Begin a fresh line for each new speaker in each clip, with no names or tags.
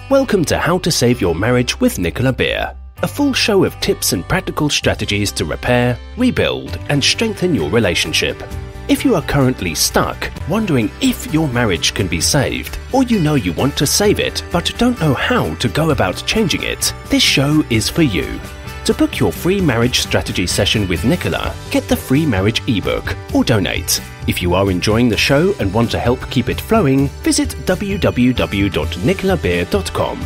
Welcome to How to Save Your Marriage with Nicola Beer, a full show of tips and practical strategies to repair, rebuild, and strengthen your relationship. If you are currently stuck, wondering if your marriage can be saved, or you know you want to save it but don't know how to go about changing it, this show is for you. To book your free marriage strategy session with Nicola, get the free marriage ebook or donate. If you are enjoying the show and want to help keep it flowing, visit www.nicolabeer.com.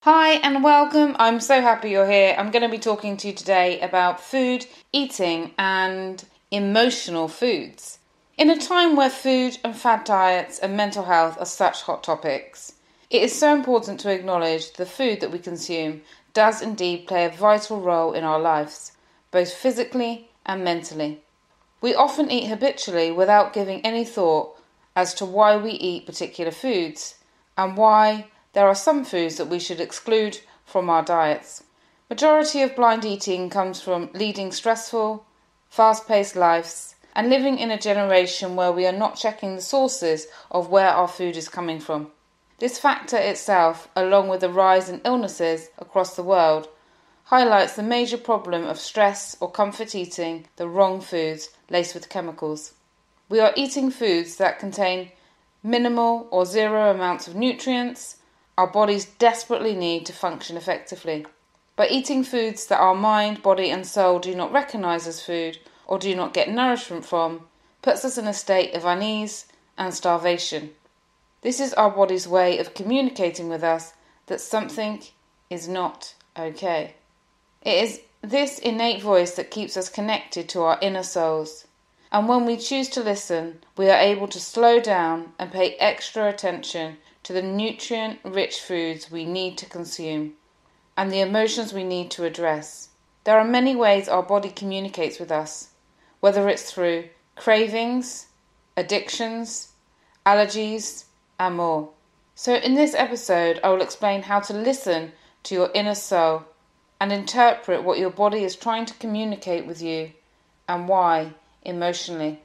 Hi and welcome. I'm so happy you're here. I'm going to be talking to you today about food, eating and emotional foods. In a time where food and fad diets and mental health are such hot topics, it is so important to acknowledge the food that we consume does indeed play a vital role in our lives, both physically and mentally. We often eat habitually without giving any thought as to why we eat particular foods and why there are some foods that we should exclude from our diets. Majority of blind eating comes from leading stressful, fast-paced lives and living in a generation where we are not checking the sources of where our food is coming from. This factor itself, along with the rise in illnesses across the world, highlights the major problem of stress or comfort eating the wrong foods laced with chemicals. We are eating foods that contain minimal or zero amounts of nutrients our bodies desperately need to function effectively. By eating foods that our mind, body and soul do not recognise as food or do not get nourishment from, puts us in a state of unease and starvation. This is our body's way of communicating with us that something is not okay. It is this innate voice that keeps us connected to our inner souls. And when we choose to listen, we are able to slow down and pay extra attention to the nutrient-rich foods we need to consume and the emotions we need to address. There are many ways our body communicates with us, whether it's through cravings, addictions, allergies, and more. So in this episode, I will explain how to listen to your inner soul and interpret what your body is trying to communicate with you and why emotionally.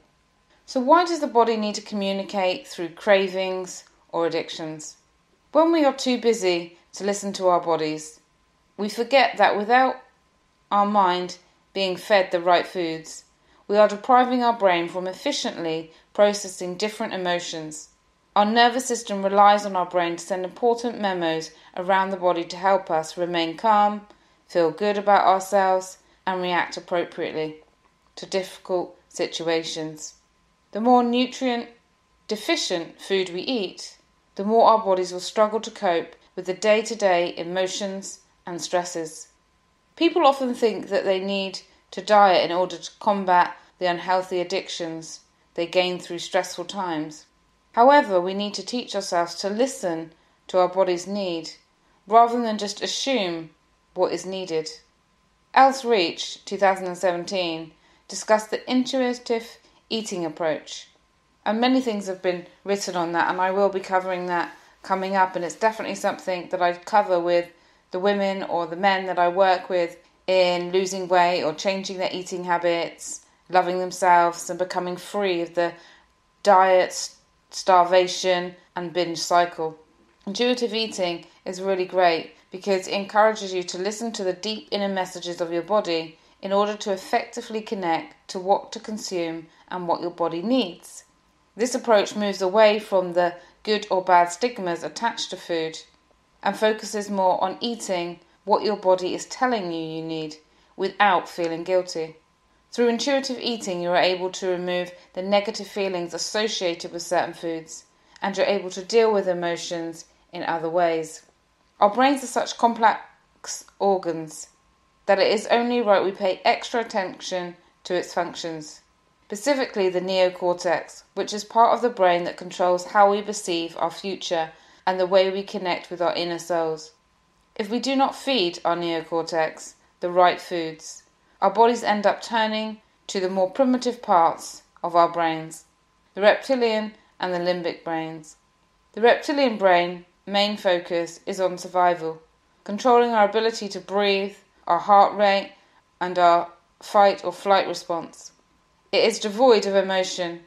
So why does the body need to communicate through cravings or addictions? When we are too busy to listen to our bodies, we forget that without our mind being fed the right foods, we are depriving our brain from efficiently processing different emotions. Our nervous system relies on our brain to send important memos around the body to help us remain calm, feel good about ourselves, and react appropriately to difficult situations. The more nutrient deficient food we eat, the more our bodies will struggle to cope with the day-to-day emotions and stresses. People often think that they need to diet in order to combat the unhealthy addictions they gain through stressful times. However, we need to teach ourselves to listen to our body's need rather than just assume what is needed. Else Reach 2017 discussed the intuitive eating approach, and many things have been written on that, and I will be covering that coming up, and it's definitely something that I cover with the women or the men that I work with in losing weight or changing their eating habits, loving themselves and becoming free of the diet, starvation and binge cycle. Intuitive eating is really great because it encourages you to listen to the deep inner messages of your body in order to effectively connect to what to consume and what your body needs. This approach moves away from the good or bad stigmas attached to food and focuses more on eating what your body is telling you need without feeling guilty. Through intuitive eating, you are able to remove the negative feelings associated with certain foods, and you're able to deal with emotions in other ways. Our brains are such complex organs that it is only right we pay extra attention to its functions, specifically the neocortex, which is part of the brain that controls how we perceive our future and the way we connect with our inner souls. If we do not feed our neocortex the right foods, our bodies end up turning to the more primitive parts of our brains, the reptilian and the limbic brains. The reptilian brain main focus is on survival, controlling our ability to breathe, our heart rate, and our fight or flight response. It is devoid of emotion.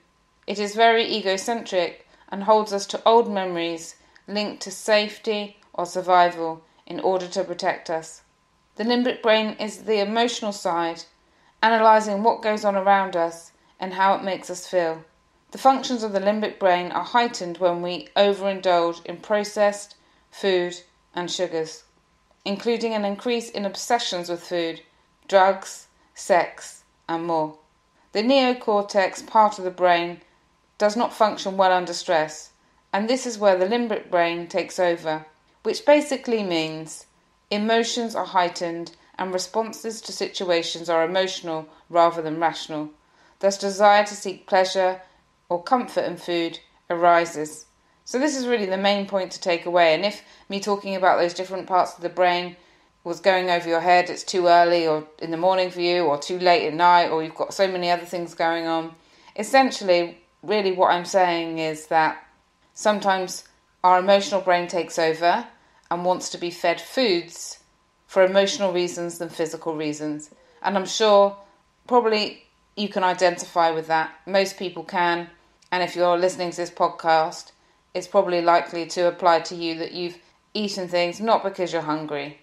It is very egocentric and holds us to old memories linked to safety or survival in order to protect us. The limbic brain is the emotional side, analysing what goes on around us and how it makes us feel. The functions of the limbic brain are heightened when we overindulge in processed food and sugars, including an increase in obsessions with food, drugs, sex, and more. The neocortex part of the brain does not function well under stress, and this is where the limbic brain takes over, which basically means emotions are heightened and responses to situations are emotional rather than rational. Thus, desire to seek pleasure or comfort in food arises. So this is really the main point to take away. And if me talking about those different parts of the brain was going over your head, it's too early or in the morning for you, or too late at night, or you've got so many other things going on, essentially, really what I'm saying is that sometimes our emotional brain takes over and wants to be fed foods for emotional reasons than physical reasons. And I'm sure probably you can identify with that. Most people can. And if you're listening to this podcast, it's probably likely to apply to you that you've eaten things not because you're hungry,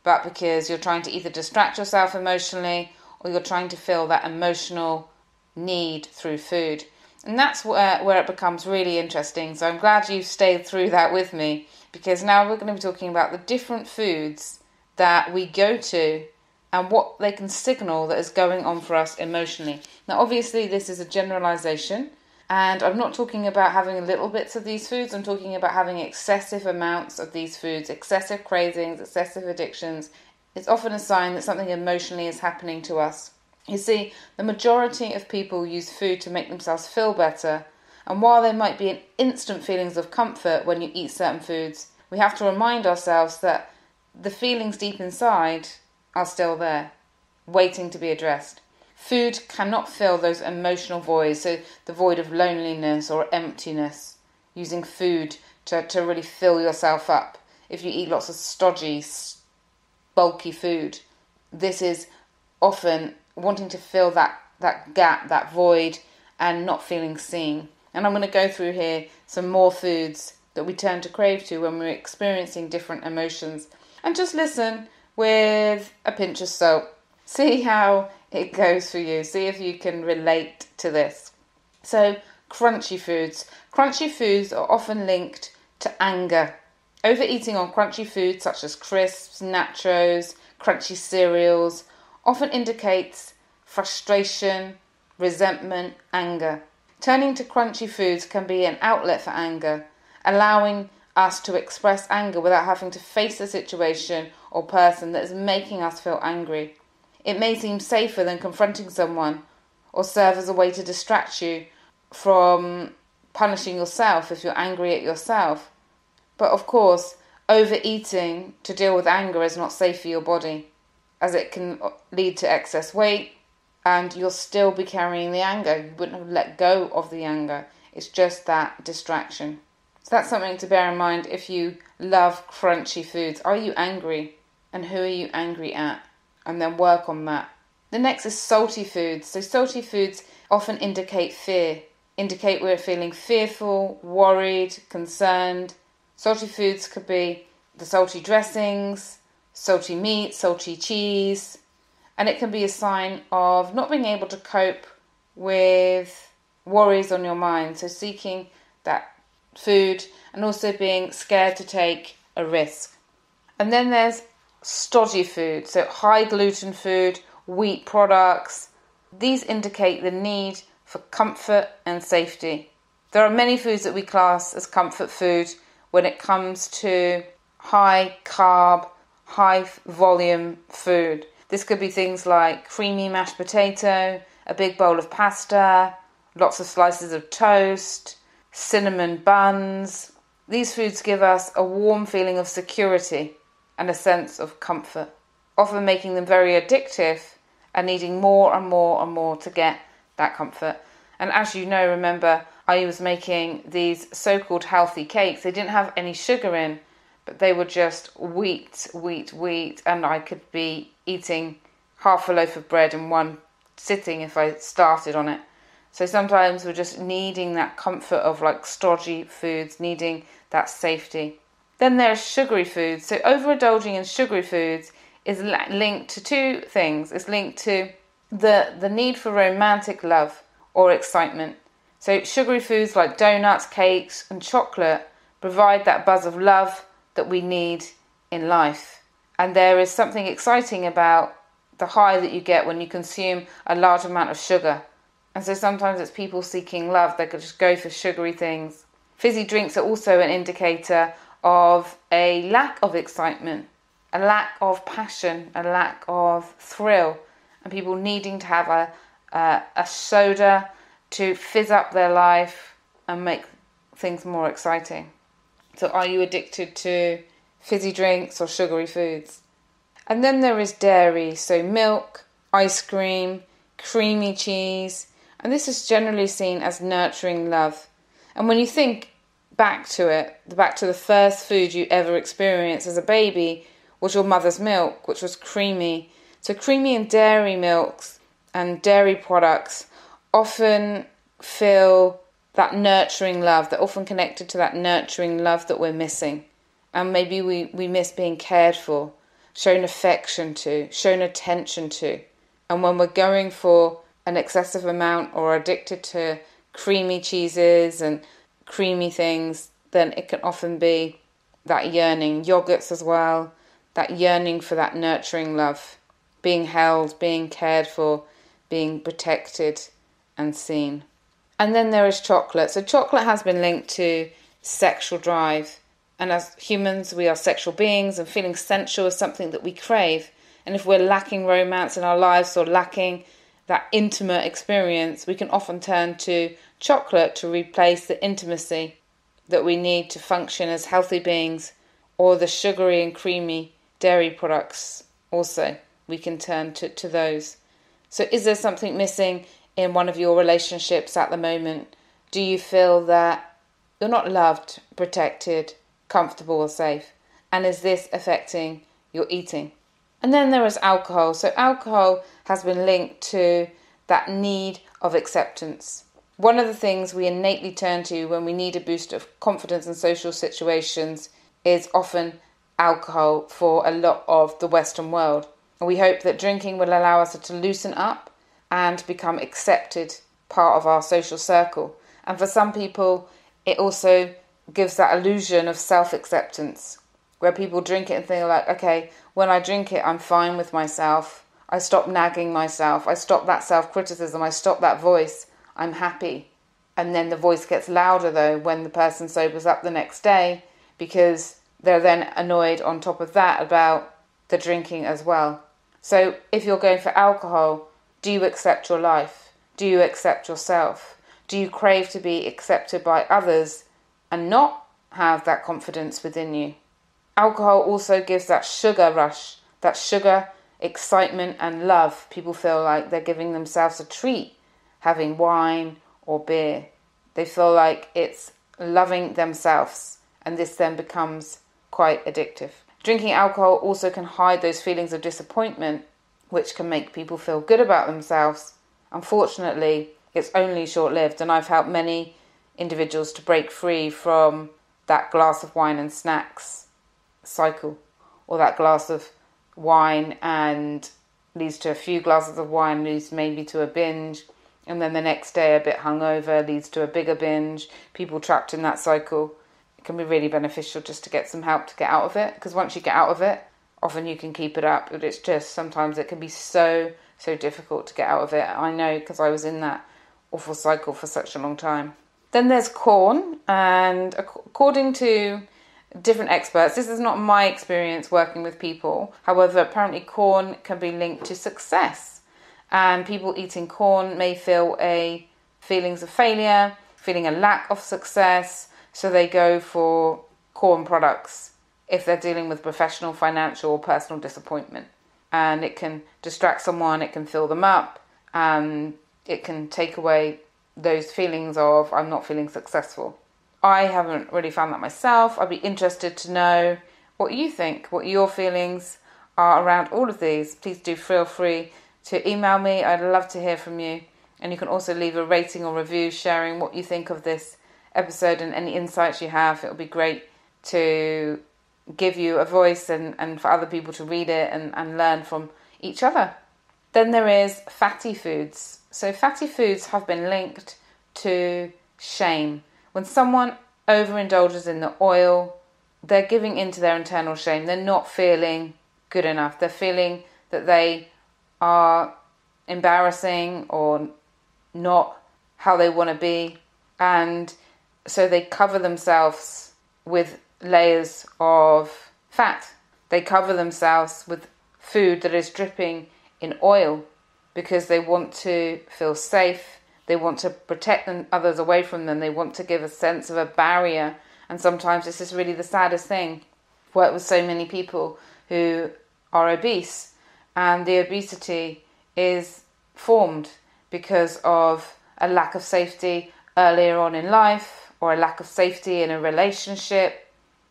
but because you're trying to either distract yourself emotionally or you're trying to fill that emotional need through food. And that's where it becomes really interesting. So I'm glad you've stayed through that with me, because now we're going to be talking about the different foods that we go to and what they can signal that is going on for us emotionally. Now, obviously, this is a generalization, and I'm not talking about having little bits of these foods. I'm talking about having excessive amounts of these foods, excessive cravings, excessive addictions. It's often a sign that something emotionally is happening to us. You see, the majority of people use food to make themselves feel better, and while there might be an instant feelings of comfort when you eat certain foods, we have to remind ourselves that the feelings deep inside are still there, waiting to be addressed. Food cannot fill those emotional voids, so the void of loneliness or emptiness, using food to really fill yourself up. If you eat lots of stodgy, bulky food, this is often wanting to fill that gap, that void, and not feeling seen. And I'm going to go through here some more foods that we tend to crave to when we're experiencing different emotions. And just listen with a pinch of salt. See how it goes for you. See if you can relate to this. So, crunchy foods. Crunchy foods are often linked to anger. Overeating on crunchy foods such as crisps, nachos, crunchy cereals often indicates frustration, resentment, anger. Turning to crunchy foods can be an outlet for anger, allowing us to express anger without having to face a situation or person that is making us feel angry. It may seem safer than confronting someone, or serve as a way to distract you from punishing yourself if you're angry at yourself. But of course, overeating to deal with anger is not safe for your body, as it can lead to excess weight, and you'll still be carrying the anger. You wouldn't have let go of the anger. It's just that distraction. So that's something to bear in mind if you love crunchy foods. Are you angry? And who are you angry at? And then work on that. The next is salty foods. So salty foods often indicate fear. Indicate we're feeling fearful, worried, concerned. Salty foods could be the salty dressings, salty meat, salty cheese. And it can be a sign of not being able to cope with worries on your mind. So seeking that food and also being scared to take a risk. And then there's stodgy food, so high gluten food, wheat products. These indicate the need for comfort and safety. There are many foods that we class as comfort food when it comes to high carb, high volume food. This could be things like creamy mashed potato, a big bowl of pasta, lots of slices of toast, cinnamon buns. These foods give us a warm feeling of security and a sense of comfort, often making them very addictive and needing more and more and more to get that comfort. And as you know, remember, I was making these so-called healthy cakes. They didn't have any sugar in, but they were just wheat, and I could be eating half a loaf of bread in one sitting if I started on it. So sometimes we're just needing that comfort of like stodgy foods, needing that safety. Then there's sugary foods. So overindulging in sugary foods is linked to two things. It's linked to the need for romantic love or excitement. So sugary foods like donuts, cakes and chocolate provide that buzz of love that we need in life. And there is something exciting about the high that you get when you consume a large amount of sugar. And so sometimes it's people seeking love. They could just go for sugary things. Fizzy drinks are also an indicator of a lack of excitement, a lack of passion, a lack of thrill, and people needing to have a soda to fizz up their life and make things more exciting. So are you addicted to fizzy drinks or sugary foods? And then there is dairy, so milk, ice cream, creamy cheese, and this is generally seen as nurturing love. And when you think back to the first food you ever experienced as a baby was your mother's milk, which was creamy. So creamy and dairy milks and dairy products often feel that nurturing love. They're often connected to that nurturing love that we're missing. And maybe we miss being cared for, shown affection to, shown attention to. And when we're going for an excessive amount or addicted to creamy cheeses and creamy things, then it can often be that yearning. Yogurts as well, that yearning for that nurturing love, being held, being cared for, being protected and seen. And then there is chocolate. So chocolate has been linked to sexual drive. And as humans, we are sexual beings, and feeling sensual is something that we crave. And if we're lacking romance in our lives or lacking that intimate experience, we can often turn to chocolate to replace the intimacy that we need to function as healthy beings, or the sugary and creamy dairy products also. We can turn to those. So is there something missing in one of your relationships at the moment? Do you feel that you're not loved, protected, comfortable or safe? And is this affecting your eating? And then there is alcohol. So alcohol has been linked to that need of acceptance. One of the things we innately turn to when we need a boost of confidence in social situations is often alcohol for a lot of the Western world. And we hope that drinking will allow us to loosen up and become accepted part of our social circle. And for some people, it also gives that illusion of self-acceptance, where people drink it and think like, okay, when I drink it, I'm fine with myself. I stop nagging myself. I stop that self-criticism. I stop that voice. I'm happy. And then the voice gets louder though when the person sobers up the next day, because they're then annoyed on top of that about the drinking as well. So if you're going for alcohol, do you accept your life? Do you accept yourself? Do you crave to be accepted by others and not have that confidence within you? Alcohol also gives that sugar rush, that sugar excitement and love. People feel like they're giving themselves a treat, having wine or beer. They feel like it's loving themselves, and this then becomes quite addictive. Drinking alcohol also can hide those feelings of disappointment, which can make people feel good about themselves. Unfortunately, it's only short-lived, and I've helped many individuals to break free from that glass of wine and snacks cycle, or that glass of wine and leads to a few glasses of wine, leads maybe to a binge, and then the next day a bit hungover leads to a bigger binge. People trapped in that cycle. It can be really beneficial just to get some help to get out of it, because once you get out of it, often you can keep it up, but it's just sometimes it can be so difficult to get out of it. I know, because I was in that awful cycle for such a long time. Then there's corn, and according to different experts, this is not my experience working with people, however, apparently corn can be linked to success, and people eating corn may feel feelings of failure, feeling a lack of success, so they go for corn products if they're dealing with professional, financial or personal disappointment. And it can distract someone, it can fill them up, and it can take away those feelings of I'm not feeling successful. I haven't really found that myself. I'd be interested to know what you think, what your feelings are around all of these. Please do feel free to email me. I'd love to hear from you. And you can also leave a rating or review sharing what you think of this episode and any insights you have. It would be great to give you a voice and for other people to read it and learn from each other. Then there is fatty foods. So fatty foods have been linked to shame. When someone overindulges in the oil, they're giving into their internal shame. They're not feeling good enough. They're feeling that they are embarrassing or not how they want to be. And so they cover themselves with layers of fat. They cover themselves with food that is dripping in oil because they want to feel safe. They want to protect others away from them. They want to give a sense of a barrier. And sometimes this is really the saddest thing. I've worked with so many people who are obese, and the obesity is formed because of a lack of safety earlier on in life, or a lack of safety in a relationship,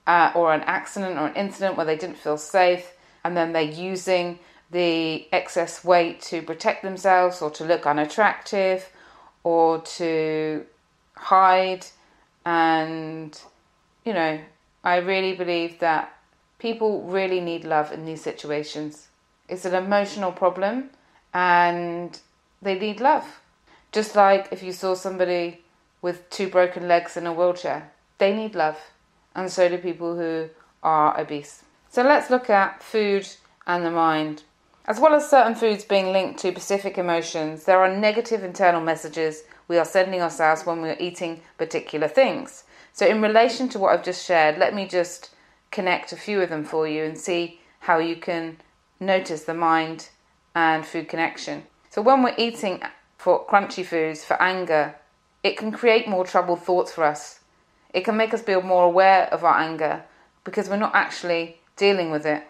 or an accident or an incident where they didn't feel safe, and then they're using the excess weight to protect themselves or to look unattractive or to hide. And, you know, I really believe that people really need love in these situations. It's an emotional problem and they need love. Just like if you saw somebody with 2 broken legs in a wheelchair, they need love. And so do people who are obese. So let's look at food and the mind. As well as certain foods being linked to specific emotions, there are negative internal messages we are sending ourselves when we are eating particular things. So in relation to what I've just shared, let me just connect a few of them for you and see how you can notice the mind and food connection. So when we're eating for crunchy foods, for anger, it can create more troubled thoughts for us. It can make us be more aware of our anger because we're not actually dealing with it.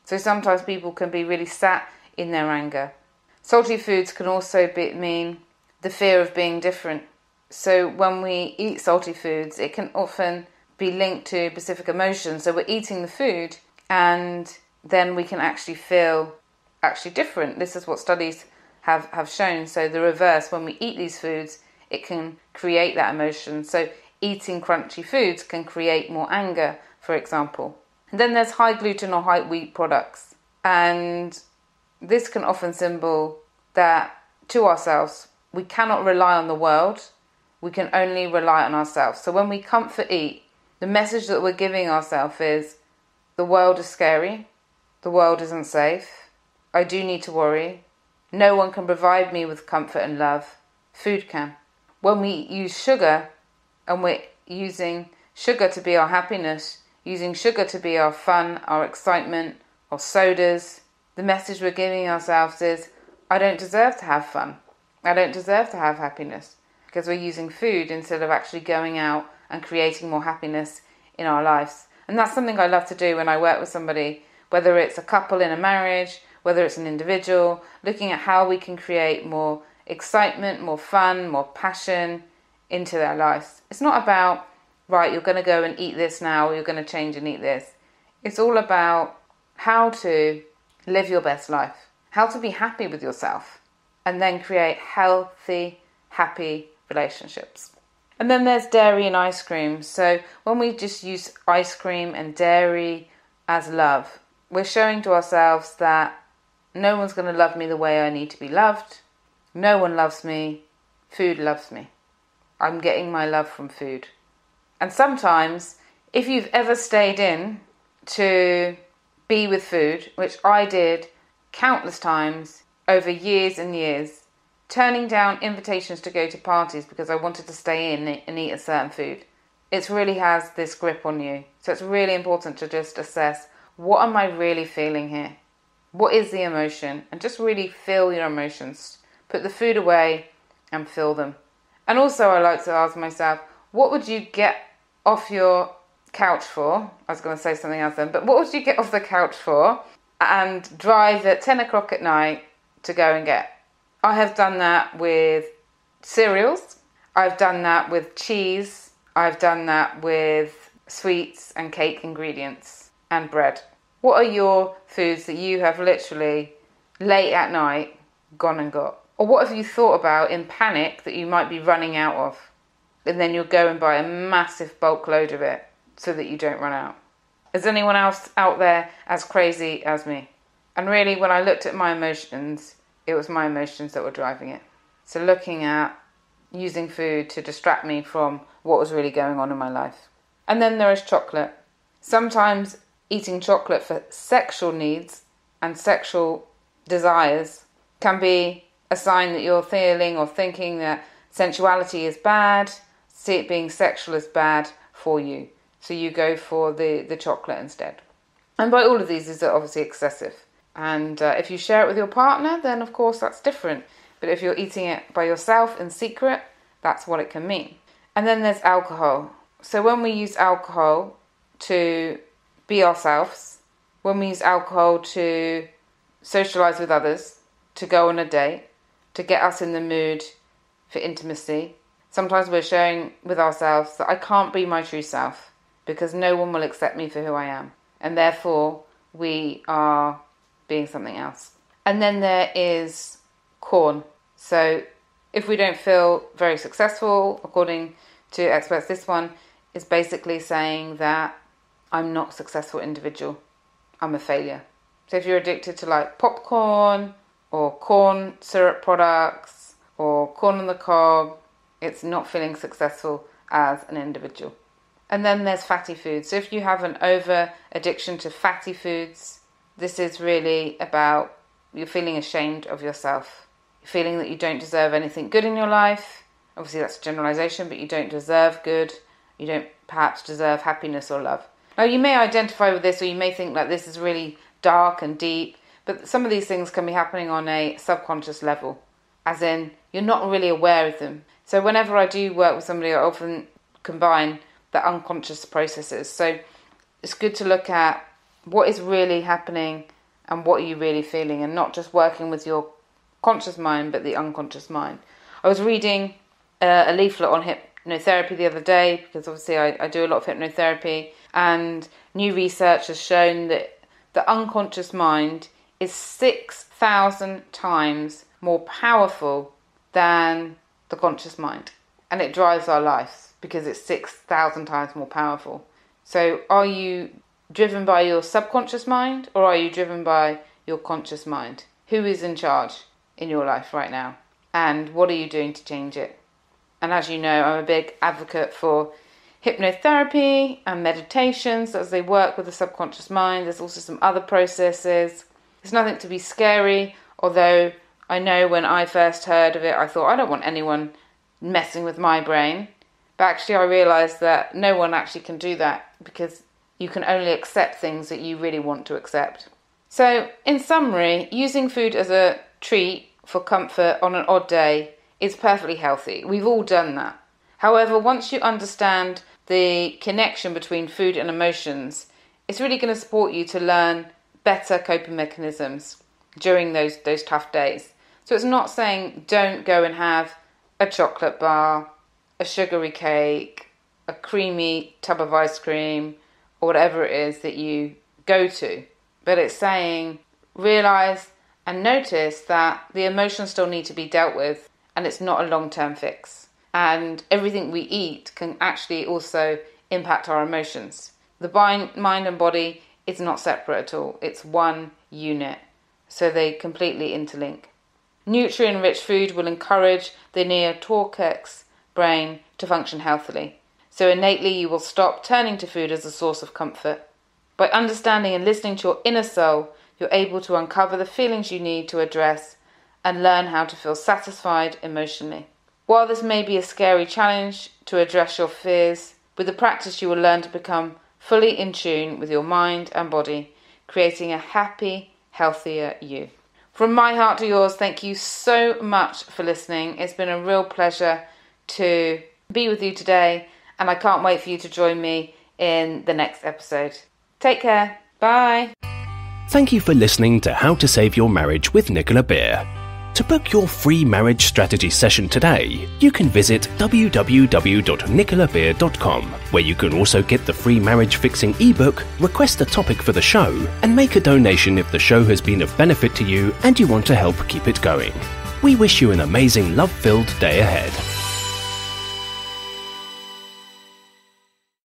So sometimes people can be really sat in their anger. Salty foods can also mean the fear of being different. So when we eat salty foods, it can often be linked to specific emotions. So we're eating the food and then we can actually feel actually different. This is what studies have shown. So the reverse, when we eat these foods, it can create that emotion. So eating crunchy foods can create more anger, for example. And then there's high gluten or high wheat products. And this can often symbol that to ourselves, we cannot rely on the world. We can only rely on ourselves. So when we comfort eat, the message that we're giving ourselves is, the world is scary. The world isn't safe. I do need to worry. No one can provide me with comfort and love. Food can. When we use sugar and we're using sugar to be our happiness, using sugar to be our fun, our excitement, or sodas, the message we're giving ourselves is, I don't deserve to have fun. I don't deserve to have happiness, because we're using food instead of actually going out and creating more happiness in our lives. And that's something I love to do when I work with somebody, whether it's a couple in a marriage, whether it's an individual, looking at how we can create more excitement, more fun, more passion into their lives. It's not about, right, you're going to go and eat this now, or you're going to change and eat this. It's all about how to live your best life, how to be happy with yourself, and then create healthy, happy relationships. And then there's dairy and ice cream. So when we just use ice cream and dairy as love, we're showing to ourselves that no one's going to love me the way I need to be loved. No one loves me. Food loves me. I'm getting my love from food. And sometimes, if you've ever stayed in to be with food, which I did countless times over years and years, turning down invitations to go to parties because I wanted to stay in and eat a certain food, it really has this grip on you. So it's really important to just assess, what am I really feeling here? What is the emotion? And just really feel your emotions. Put the food away and feel them. And also I like to ask myself, what would you get off your couch for? I was going to say something else then, but what would you get off the couch for and drive at 10 o'clock at night to go and get? I have done that with cereals. I've done that with cheese. I've done that with sweets and cake ingredients and bread. What are your foods that you have literally late at night gone and got? Or what have you thought about in panic that you might be running out of? And then you'll go and buy a massive bulk load of it so that you don't run out. Is anyone else out there as crazy as me? And really, when I looked at my emotions, it was my emotions that were driving it. So looking at using food to distract me from what was really going on in my life. And then there is chocolate. Sometimes eating chocolate for sexual needs and sexual desires can be a sign that you're feeling or thinking that sensuality is bad, see it being sexual is bad for you. So you go for the chocolate instead. And by all of these are obviously excessive. And if you share it with your partner, then of course that's different. But if you're eating it by yourself in secret, that's what it can mean. And then there's alcohol. So when we use alcohol to be ourselves, when we use alcohol to socialise with others, to go on a date, to get us in the mood for intimacy, sometimes we're sharing with ourselves that I can't be my true self because no one will accept me for who I am. And therefore, we are being something else. And then there is corn. So if we don't feel very successful, according to experts, this one is basically saying that I'm not a successful individual. I'm a failure. So if you're addicted to like popcorn or corn syrup products or corn on the cob, it's not feeling successful as an individual. And then there's fatty foods. So if you have an over addiction to fatty foods, this is really about you're feeling ashamed of yourself. You're feeling that you don't deserve anything good in your life. Obviously that's a generalization, but you don't deserve good. You don't perhaps deserve happiness or love. Now you may identify with this, or you may think that this is really dark and deep, but some of these things can be happening on a subconscious level, as in you're not really aware of them. So whenever I do work with somebody, I often combine the unconscious processes. So it's good to look at what is really happening and what are you really feeling, and not just working with your conscious mind, but the unconscious mind. I was reading a leaflet on hypnotherapy the other day, because obviously I do a lot of hypnotherapy, and new research has shown that the unconscious mind is 6,000 times more powerful than the conscious mind. And it drives our lives because it's 6,000 times more powerful. So are you driven by your subconscious mind, or are you driven by your conscious mind? Who is in charge in your life right now? And what are you doing to change it? And as you know, I'm a big advocate for hypnotherapy and meditations as they work with the subconscious mind. There's also some other processes. It's nothing to be scary, although I know when I first heard of it, I thought, I don't want anyone messing with my brain. But actually I realised that no one actually can do that, because you can only accept things that you really want to accept. So in summary, using food as a treat for comfort on an odd day is perfectly healthy. We've all done that. However, once you understand the connection between food and emotions, it's really going to support you to learn better coping mechanisms during those tough days. So it's not saying don't go and have a chocolate bar, a sugary cake, a creamy tub of ice cream, or whatever it is that you go to. But it's saying realise and notice that the emotions still need to be dealt with, and it's not a long-term fix. And everything we eat can actually also impact our emotions. The mind and body is not separate at all. It's one unit. So they completely interlink. Nutrient-rich food will encourage the neocortex brain to function healthily. So innately you will stop turning to food as a source of comfort. By understanding and listening to your inner soul, you're able to uncover the feelings you need to address and learn how to feel satisfied emotionally. While this may be a scary challenge to address your fears, with the practice you will learn to become fully in tune with your mind and body, creating a happy, healthier you. From my heart to yours, thank you so much for listening. It's been a real pleasure to be with you today, and I can't wait for you to join me in the next episode. Take care. Bye.
Thank you for listening to How to Save Your Marriage with Nicola Beer. To book your free marriage strategy session today, you can visit www.nicolabeer.com, where you can also get the free marriage fixing ebook, request a topic for the show, and make a donation if the show has been of benefit to you and you want to help keep it going. We wish you an amazing love-filled day ahead.